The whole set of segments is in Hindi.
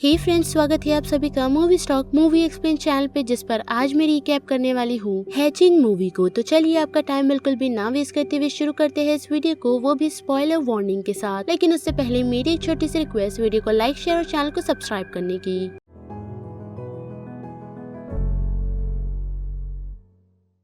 हे फ्रेंड्स, स्वागत है आप सभी का movie stock movie explain channel पे, जिस पर आज मैं रिकैप करने वाली हूँ हैचिंग मूवी को। तो चलिए आपका टाइम बिल्कुल भी ना वेस्ट करते हुए शुरू करते हैं इस वीडियो को, वो भी स्पॉइलर वार्निंग के साथ। लेकिन उससे पहले मेरी एक छोटी सी रिक्वेस्ट, वीडियो को लाइक शेयर और चैनल को सब्सक्राइब करने की।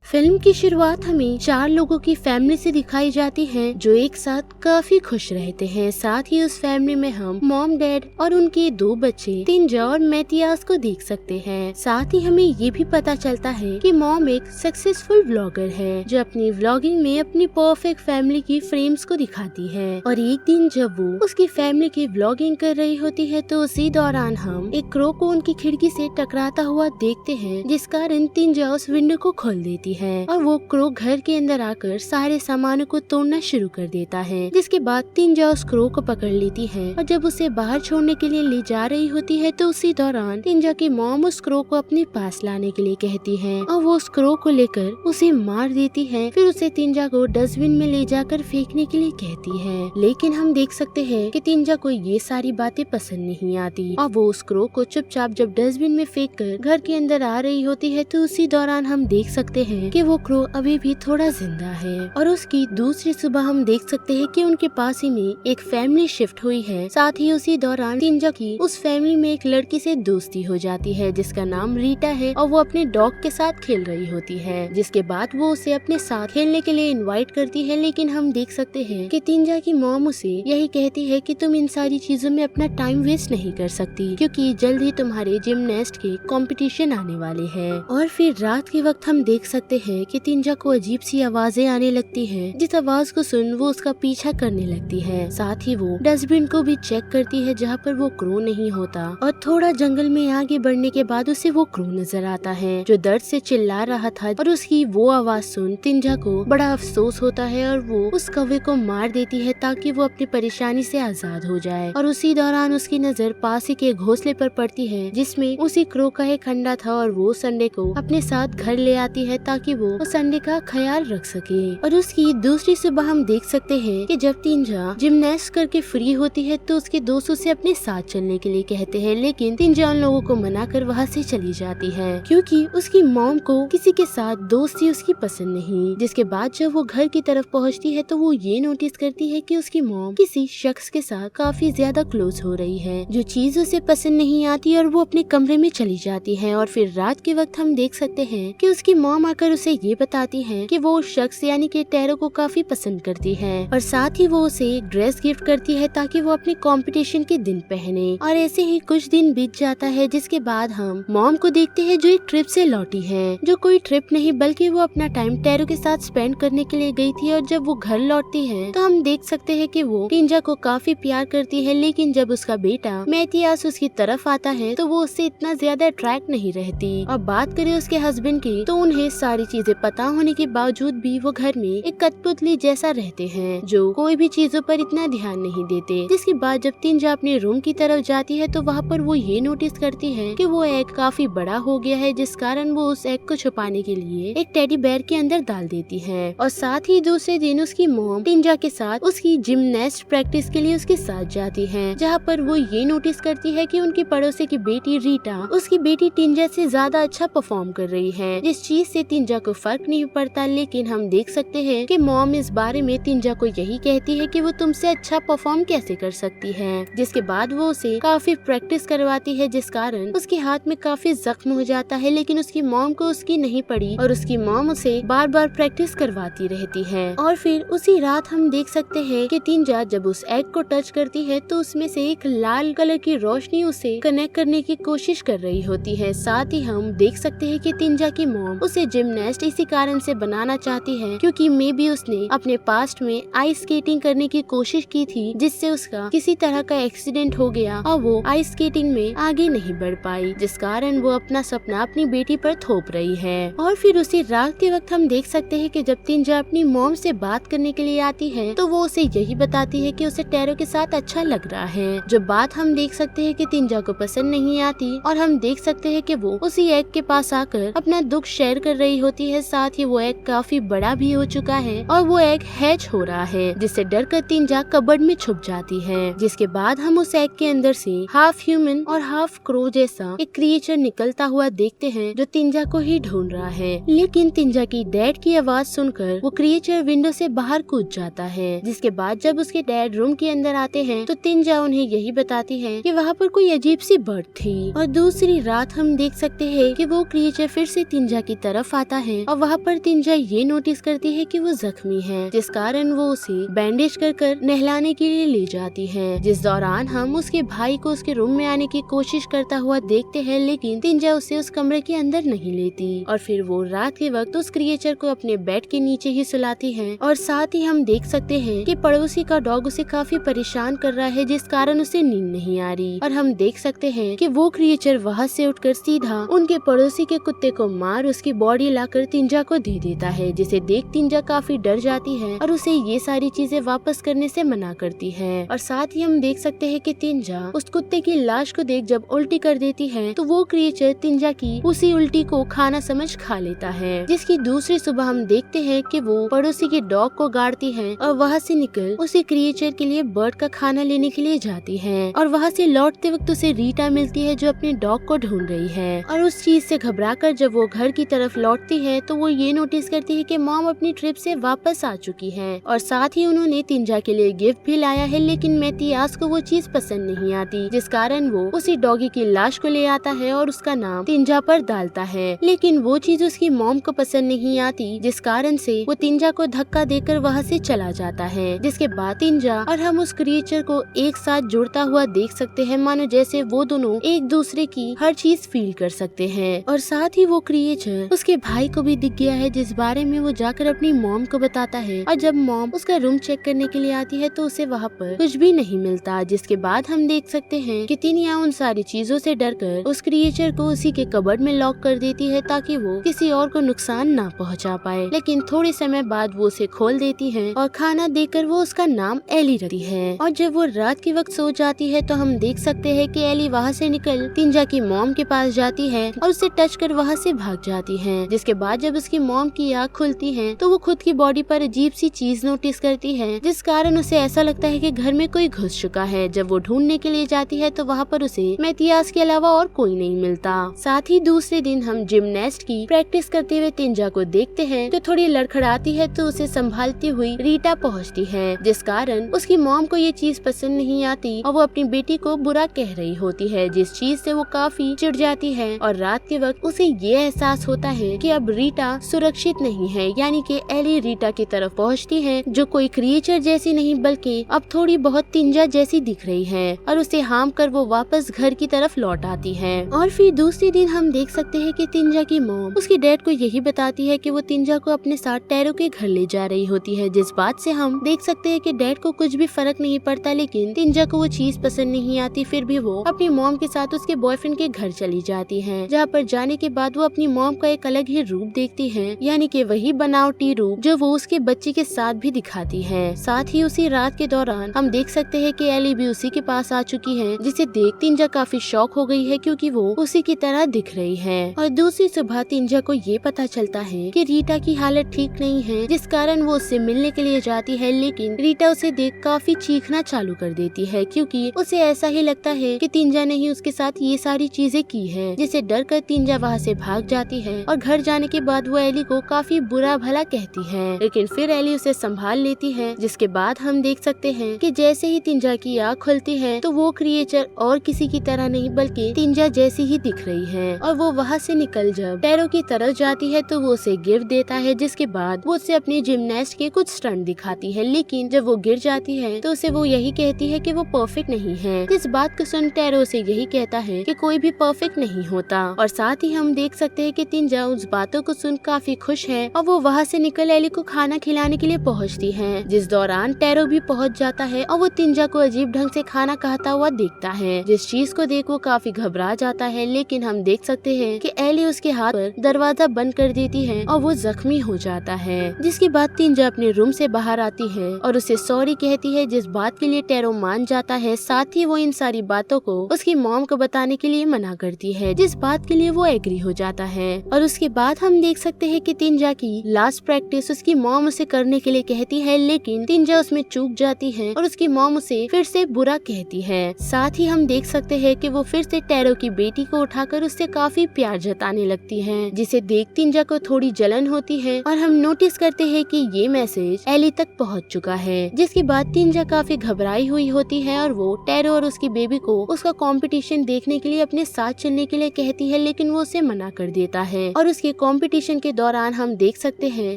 फिल्म की शुरुआत हमें 4 लोगों की फैमिली से दिखाई जाती है जो एक साथ काफी खुश रहते हैं। साथ ही उस फैमिली में हम मॉम, डैड और उनके 2 बच्चे तिंजा और मैथियास को देख सकते हैं। साथ ही हमें ये भी पता चलता है कि मॉम एक सक्सेसफुल व्लॉगर है जो अपनी व्लॉगिंग में अपनी परफेक्ट फैमिली की फ्रेम्स को दिखाती है। और एक दिन जब वो उसकी फैमिली की व्लॉगिंग कर रही होती है तो उसी दौरान हम एक क्रो को उनकी खिड़की से टकराता हुआ देखते हैं, जिस कारण तिंजा उस विंडो को खोल देती है और वो क्रो घर के अंदर आकर सारे सामानों को तोड़ना शुरू कर देता है। जिसके बाद तिंजा उस क्रो को पकड़ लेती है और जब उसे बाहर छोड़ने के लिए ले जा रही होती है तो उसी दौरान तिंजा की मॉम उस क्रो को अपने पास लाने के लिए कहती है और वो उस क्रो को लेकर उसे मार देती है। फिर उसे तिंजा को डस्टबिन में ले जाकर फेंकने के लिए कहती है। लेकिन हम देख सकते हैं कि तिंजा को ये सारी बातें पसंद नहीं आती और वो उस क्रो को चुपचाप जब डस्टबिन में फेंक कर घर के अंदर आ रही होती है तो उसी दौरान हम देख सकते हैं कि वो क्रो अभी भी थोड़ा जिंदा है। और उसकी दूसरी सुबह हम देख सकते हैं कि उनके पास ही में एक फैमिली शिफ्ट हुई है। साथ ही उसी दौरान तिंजा की उस फैमिली में एक लड़की से दोस्ती हो जाती है जिसका नाम रीटा है और वो अपने डॉग के साथ खेल रही होती है। जिसके बाद वो उसे अपने साथ खेलने के लिए इनवाइट करती है। लेकिन हम देख सकते हैं कि तिंजा की मॉम उसे यही कहती है कि तुम इन सारी चीजों में अपना टाइम वेस्ट नहीं कर सकती क्योंकि जल्द ही तुम्हारे जिमनास्ट के कंपटीशन आने वाले हैं। और फिर रात के वक्त हम देख सकते हैं कि तिंजा को अजीब सी आवाजें आने लगती हैं, जिस आवाज को सुन वो उसका पीछा करने लगती है। साथ ही वो डस्टबिन को भी चेक करती है जहाँ पर वो क्रो नहीं होता और थोड़ा जंगल में आगे बढ़ने के बाद उसे वो क्रो नजर आता है जो दर्द से चिल्ला रहा था। और उसकी वो आवाज सुन तिंजा को बड़ा अफसोस होता है और वो उस कौवे को मार देती है ताकि वो अपनी परेशानी से आजाद हो जाए। और उसी दौरान उसकी नजर पास ही के घोंसले पर पड़ती है जिसमें उसी क्रो का एक अंडा था और वो संडे को अपने साथ घर ले आती है ताकि वो संडे का ख्याल रख सके। और उसकी दूसरी सुबह हम देख सकते हैं कि जब तिंजा जिमनास्ट करके फ्री होती है तो उसके दोस्त उसे अपने साथ चलने के लिए कहते हैं। लेकिन तिंजा उन लोगों को मना कर वहाँ से चली जाती है क्योंकि उसकी मॉम को किसी के साथ दोस्ती उसकी पसंद नहीं। जिसके बाद जब वो घर की तरफ पहुँचती है तो वो ये नोटिस करती है कि उसकी मॉम किसी शख्स के साथ काफी ज्यादा क्लोज हो रही है, जो चीज उसे पसंद नहीं आती और वो अपने कमरे में चली जाती है। और फिर रात के वक्त हम देख सकते हैं कि उसकी मॉम आकर उसे ये बताती है कि वो शख्स यानी कि टैरो को काफी पसंद करती है और साथ ही वो उसे एक ड्रेस गिफ्ट करती है ताकि वो अपने कंपटीशन के दिन पहने। और ऐसे ही कुछ दिन बीत जाता है जिसके बाद हम मॉम को देखते हैं जो एक ट्रिप से लौटी है, जो कोई ट्रिप नहीं बल्कि वो अपना टाइम टैरो के साथ स्पेंड करने के लिए गई थी। और जब वो घर लौटती है तो हम देख सकते हैं कि वो तिंजा को काफी प्यार करती है। लेकिन जब उसका बेटा मैथियास उसकी तरफ आता है तो वो उससे इतना ज्यादा अट्रैक्ट नहीं रहती। और बात करें उसके हस्बैंड की तो उन्हें सारी चीजें पता होने के बावजूद भी वो घर में एक कठपुतली जैसा रहते हैं जो कोई भी चीजों पर इतना ध्यान नहीं देते। जिसके बाद जब तिंजा अपने रूम की तरफ जाती है तो वहाँ पर वो ये नोटिस करती है कि वो एग काफी बड़ा हो गया है, जिस कारण वो उस एग को छुपाने के लिए एक टेडी बेयर के अंदर डाल देती है। और साथ ही दूसरे दिन उसकी मॉम तिंजा के साथ उसकी जिमनास्ट प्रैक्टिस के लिए उसके साथ जाती है, जहाँ पर वो ये नोटिस करती है कि उनकी पड़ोसी की बेटी रीटा उसकी बेटी तिंजा से ज्यादा अच्छा परफॉर्म कर रही है, जिस चीज से तिंजा को फर्क नहीं पड़ता। लेकिन हम देख सकते हैं कि मॉम इस बारे में तिंजा को यही कहती है कि वो तुमसे अच्छा परफॉर्म कैसे कर सकती है। जिसके बाद वो उसे काफी प्रैक्टिस करवाती है, जिस कारण उसके हाथ में काफी जख्म हो जाता है। लेकिन उसकी मॉम को उसकी नहीं पड़ी और उसकी मॉम उसे बार बार प्रैक्टिस करवाती रहती है। और फिर उसी रात हम देख सकते हैं कि तिंजा जब उस एग को टच करती है तो उसमें से एक लाल कलर की रोशनी उसे कनेक्ट करने की कोशिश कर रही होती है। साथ ही हम देख सकते हैं कि तिंजा की मॉम उसे जिमनास्ट इसी कारण से बनाना चाहती है क्योंकि मे बी उसने अपने पास्ट में आइस स्केटिंग करने की कोशिश की थी, जिससे उसका किसी तरह का एक्सीडेंट हो गया और वो आइस स्केटिंग में आगे नहीं बढ़ पाई, जिस कारण वो अपना सपना अपनी बेटी पर थोप रही है। और फिर उसी रात के वक्त हम देख सकते हैं कि जब तिंजा अपनी मॉम से बात करने के लिए आती है तो वो उसे यही बताती है कि उसे टैरो के साथ अच्छा लग रहा है, जो बात हम देख सकते हैं कि तिंजा को पसंद नहीं आती। और हम देख सकते हैं कि वो उसी एग के पास आकर अपना दुख शेयर कर रही होती होती है, साथ ही वो एग काफी बड़ा भी हो चुका है और वो एग हैच हो रहा है, जिससे डरकर तिंजा कबर्ड में छुप जाती है। जिसके बाद हम उस एग के अंदर से हाफ ह्यूमन और हाफ क्रो जैसा एक क्रिएचर निकलता हुआ देखते हैं जो तिंजा को ही ढूंढ रहा है। लेकिन तिंजा की डैड की आवाज सुनकर वो क्रिएचर विंडो से बाहर कूद जाता है। जिसके बाद जब उसके डैड रूम के अंदर आते हैं तो तिंजा उन्हें यही बताती है कि वहाँ पर कोई अजीब सी बर्ड थी। और दूसरी रात हम देख सकते हैं कि वो क्रिएचर फिर से तिंजा की तरफ आता है और वहाँ पर तिंजा ये नोटिस करती है कि वो जख्मी है, जिस कारण वो उसे बैंडेज कर नहलाने के लिए ले जाती है। जिस दौरान हम उसके भाई को उसके रूम में आने की कोशिश करता हुआ देखते हैं, लेकिन तिंजा उसे उस कमरे के अंदर नहीं लेती और फिर वो रात के वक्त उस क्रिएचर को अपने बेड के नीचे ही सुलाती है। और साथ ही हम देख सकते हैं कि पड़ोसी का डॉग उसे काफी परेशान कर रहा है, जिस कारण उसे नींद नहीं आ रही। और हम देख सकते हैं कि वो क्रिएचर वहाँ से उठकर सीधा उनके पड़ोसी के कुत्ते को मार उसकी बॉडी लाकर तिंजा को दे देता है, जिसे देख तिंजा काफी डर जाती है और उसे ये सारी चीजें वापस करने से मना करती है। और साथ ही हम देख सकते हैं कि तिंजा उस कुत्ते की लाश को देख जब उल्टी कर देती है तो वो क्रिएचर तिंजा की उसी उल्टी को खाना समझ खा लेता है। जिसकी दूसरी सुबह हम देखते हैं कि वो पड़ोसी के डॉग को गाड़ती है और वहाँ से निकल उसी क्रिएचर के लिए बर्ड का खाना लेने के लिए जाती है। और वहाँ से लौटते वक्त उसे रीटा मिलती है जो अपने डॉग को ढूंढ रही है। और उस चीज से घबराकर जब वो घर की तरफ लौटती है तो वो ये नोटिस करती है कि मॉम अपनी ट्रिप से वापस आ चुकी है और साथ ही उन्होंने तिंजा के लिए गिफ्ट भी लाया है। लेकिन मैथियास को वो चीज पसंद नहीं आती, जिस कारण वो उसी डॉगी की लाश को ले आता है और उसका नाम तिंजा पर डालता है। लेकिन वो चीज उसकी मॉम को पसंद नहीं आती, जिस कारण से वो तिंजा को धक्का देकर वहाँ से चला जाता है। जिसके बाद तिंजा और हम उस क्रिएचर को एक साथ जुड़ता हुआ देख सकते हैं, मानो जैसे वो दोनों एक दूसरे की हर चीज फील कर सकते हैं। और साथ ही वो क्रिएचर उसके भाई को भी दिख गया है, जिस बारे में वो जाकर अपनी मॉम को बताता है। और जब मॉम उसका रूम चेक करने के लिए आती है तो उसे वहाँ पर कुछ भी नहीं मिलता, जिसके बाद हम देख सकते हैं कि तिनिया उन सारी चीजों से डरकर उस क्रिएचर को उसी के कबर्ड में लॉक कर देती है ताकि वो किसी और को नुकसान ना पहुंचा पाए। लेकिन थोड़े समय बाद वो उसे खोल देती है और खाना देकर वो उसका नाम एली रखती है। और जब वो रात के वक्त सो जाती है तो हम देख सकते हैं कि एली वहाँ से निकल तिंजा की मॉम के पास जाती है और उसे टच कर वहाँ से भाग जाती है। जिसके बाद जब उसकी मॉम की आँख खुलती है तो वो खुद की बॉडी पर अजीब सी चीज नोटिस करती है, जिस कारण उसे ऐसा लगता है कि घर में कोई घुस चुका है। जब वो ढूंढने के लिए जाती है तो वहाँ पर उसे मैथियास के अलावा और कोई नहीं मिलता। साथ ही दूसरे दिन हम जिमनास्ट की प्रैक्टिस करते हुए तिंजा को देखते हैं तो थोड़ी लड़खड़ाती है तो उसे संभालती हुई रीटा पहुँचती है, जिस कारण उसकी मॉम को ये चीज पसंद नहीं आती और वो अपनी बेटी को बुरा कह रही होती है, जिस चीज से वो काफी चिढ़ जाती है। और रात के वक्त उसे ये एहसास होता है कि अब रीटा सुरक्षित नहीं है, यानी कि एली रीटा की तरफ पहुंचती है जो कोई क्रिएचर जैसी नहीं बल्कि अब थोड़ी बहुत तिंजा जैसी दिख रही है और उसे हार्म कर वो वापस घर की तरफ लौट आती है। और फिर दूसरे दिन हम देख सकते हैं कि तिंजा की मॉम उसके डैड को यही बताती है कि वो तिंजा को अपने साथ टैरो के घर ले जा रही होती है, जिस बात से हम देख सकते हैं कि डैड को कुछ भी फर्क नहीं पड़ता। लेकिन तिंजा को वो चीज पसंद नहीं आती, फिर भी वो अपनी मॉम के साथ उसके बॉयफ्रेंड के घर चली जाती है, जहाँ पर जाने के बाद वो अपनी मॉम का एक अलग ही रूप देखती है, यानी कि वही बनावटी रूप जो वो उसके बच्चे के साथ भी दिखाती है। साथ ही उसी रात के दौरान हम देख सकते हैं कि एली भी उसी के पास आ चुकी है, जिसे देख तिंजा काफी शॉक हो गई है क्योंकि वो उसी की तरह दिख रही है। और दूसरी सुबह तिंजा को ये पता चलता है कि रीटा की हालत ठीक नहीं है, जिस कारण वो उससे मिलने के लिए जाती है। लेकिन रीटा उसे देख काफी चीखना चालू कर देती है क्योंकि उसे ऐसा ही लगता है कि तिंजा ने ही उसके साथ ये सारी चीजें की है, जिसे डर कर तिंजा वहाँ से भाग जाती है। और घर जाने के बाद वो एली को काफी बुरा भला कहती है, लेकिन फिर एली उसे संभाल लेती है। जिसके बाद हम देख सकते हैं कि जैसे ही तिंजा की आँख खुलती है तो वो क्रिएचर और किसी की तरह नहीं बल्कि तिंजा जैसी ही दिख रही है। और वो वहाँ से निकल जब टैरो की तरफ जाती है तो वो उसे गिफ्ट देता है, जिसके बाद वो उसे अपने जिमनास्ट के कुछ स्टंट दिखाती है। लेकिन जब वो गिर जाती है तो उसे वो यही कहती है कि वो परफेक्ट नहीं है। इस बात को सुन टैरो उसे यही कहता है कि कोई भी परफेक्ट नहीं होता। और साथ ही हम देख सकते हैं कि तिंजा उस बातों को सुन काफी खुश है और वो वहाँ से निकल एली को खाना खिलाने के लिए पहुँचती है, जिस दौरान टैरो भी पहुँच जाता है और वो तिंजा को अजीब ढंग से खाना खाता हुआ देखता है, जिस चीज को देख वो काफी घबरा जाता है। लेकिन हम देख सकते हैं कि एली उसके हाथ पर दरवाजा बंद कर देती है और वो जख्मी हो जाता है। जिसके बाद तिंजा अपने रूम से बाहर आती है और उसे सॉरी कहती है, जिस बात के लिए टैरो मान जाता है। साथ ही वो इन सारी बातों को उसकी मॉम को बताने के लिए मना करती है, जिस बात के लिए वो एग्री हो जाता है। और उसके बाद हम देख सकते हैं कि तिंजा की लास्ट प्रैक्टिस उसकी मॉम उसे करने के लिए कहती है, लेकिन तिंजा उसमें चूक जाती है और उसकी मॉम उसे फिर से बुरा कहती है। साथ ही हम देख सकते हैं कि वो फिर से टैरो की बेटी को उठाकर उससे काफी प्यार जताने लगती है, जिसे देख तिंजा को थोड़ी जलन होती है और हम नोटिस करते हैं कि ये मैसेज एली तक पहुंच चुका है। जिसके बाद तिंजा काफी घबराई हुई होती है और वो टैरो और उसकी बेबी को उसका कंपटीशन देखने के लिए अपने साथ चलने के लिए कहती है, लेकिन वो उसे मना कर देता है। और उसके कंपटीशन के दौरान हम देख सकते हैं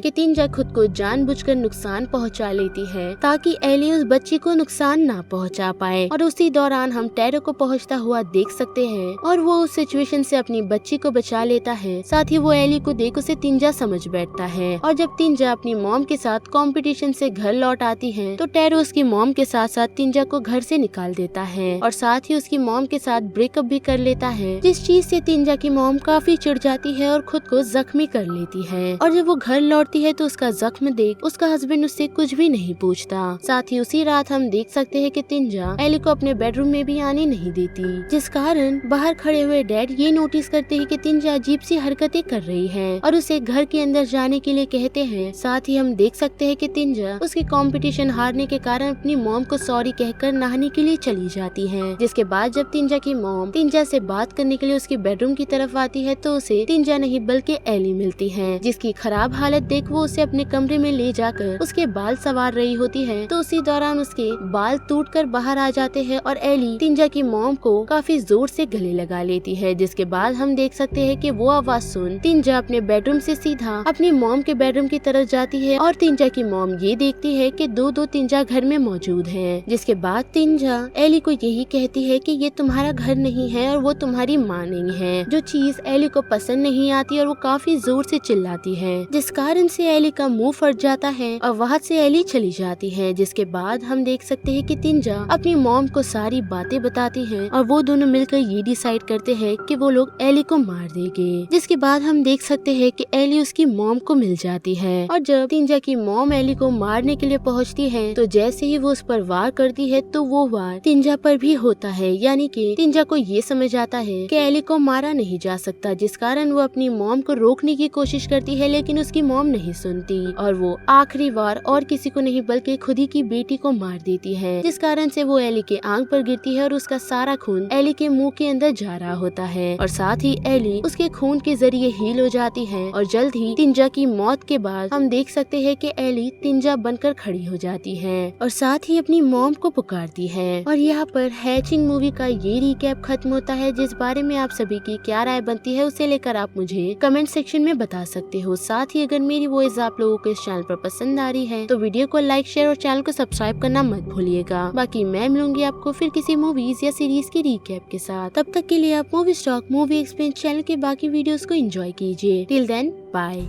कि तिंजा खुद को जानबूझकर नुकसान पहुंचा लेती है ताकि एली उस बच्ची को नुकसान ना पहुंचा पाए। और उसी दौरान हम टैरो को पहुंचता हुआ देख सकते हैं और वो उस सिचुएशन से अपनी बच्ची को बचा लेता है। साथ ही वो एली को देख उसे तिंजा समझ बैठता है। और जब तिंजा अपनी मॉम के साथ कंपटीशन से घर लौट आती है तो टैरो उसकी मॉम के साथ साथ तिंजा को घर से निकाल देता है और साथ ही उसकी मॉम के साथ ब्रेकअप भी कर लेता है, जिस चीज से तिंजा की मॉम काफी चिढ़ जाती है और खुद को जख्मी कर लेती है। और जब वो घर लौटती है तो उसका जख्म देख उसका हस्बैंड उससे कुछ भी नहीं पूछता। साथ ही उसी रात हम देख सकते हैं कि तिंजा एली को अपने बेडरूम में भी आने नहीं देती, जिस कारण बाहर खड़े हुए डैड ये नोटिस करते हैं कि तिंजा अजीब सी हरकतें कर रही है और उसे घर के अंदर जाने के लिए कहते हैं। साथ ही हम देख सकते हैं कि तिंजा उसके कंपटीशन हारने के कारण अपनी मॉम को सॉरी कहकर नहाने के लिए चली जाती है। जिसके बाद जब तिंजा की मॉम तिंजा से बात करने के लिए उसके बेडरूम की तरफ आती है तो उसे तिंजा नहीं बल्कि एली मिलती है, जिसकी खराब हालत देख वो उसे अपने कमरे में ले जाकर उसके बाल संवार रही होती है। तो उसी दौरान उसके बाल टूटकर बाहर आ जाते हैं और एली तिंजा की मॉम को काफी जोर से गले लगा लेती है। जिसके बाद हम देख सकते हैं कि वो आवाज सुन तिंजा अपने बेडरूम से सीधा अपनी मॉम के बेडरूम की तरफ जाती है और तिंजा की मॉम ये देखती है कि दो तिंजा घर में मौजूद है। जिसके बाद तिंजा एली को यही कहती है कि ये तुम्हारा घर नहीं है और वो तुम्हारी माँ नहीं है, जो चीज एली को पसंद नहीं आती और वो काफी जोर से चिल्लाती है, जिस कारण से एली का मुंह फट जाता है और वहाँ से एली चली जाती है। जिसके बाद हम देख सकते हैं कि तिंजा अपनी मॉम को सारी बातें बताती है और वो दोनों मिलकर ये डिसाइड करते हैं कि वो लोग एली को मार देंगे। जिसके बाद हम देख सकते हैं कि एली उसकी मॉम को मिल जाती है और जब तिंजा की मॉम एली को मारने के लिए पहुंचती है तो जैसे ही वो उस पर वार करती है तो वो वार तिंजा पर भी होता है, यानी कि तिंजा को ये समझ आता है कि एली को मारा नहीं जा सकता, जिस कारण वो अपनी मॉम को रोकने की कोशिश करती है, लेकिन उसकी मॉम नहीं सुनती और वो आखिरी बार और किसी को नहीं बल्कि खुद ही की बेटी को मार देती है, जिस कारण से वो एली के आंख पर गिरती है और उसका सारा खून एली के मुंह के अंदर जा रहा होता है और साथ ही एली उसके खून के जरिए हील हो जाती है। और जल्द ही तिंजा की मौत के बाद हम देख सकते हैं कि एली तिंजा बनकर खड़ी हो जाती है और साथ ही अपनी मॉम को पुकारती है। और यहाँ पर हैचिंग मूवी का ये रिकैप खत्म होता है, जिस बारे में आप सभी की क्या राय बनती है उसे लेकर आप मुझे कमेंट सेक्शन में बता सकते हो। साथ ही अगर मेरी वॉइस आप लोगों को इस चैनल पर पसंद आ रही है तो वीडियो को लाइक शेयर और चैनल को सब्सक्राइब करना मत भूलिएगा। बाकी मैं मिलूंगी आपको फिर किसी मूवीज या सीरीज की रिकैप के साथ। तब तक के लिए आप movie stock movie explain channel के बाकी वीडियोस को एंजॉय कीजिए। Till then bye.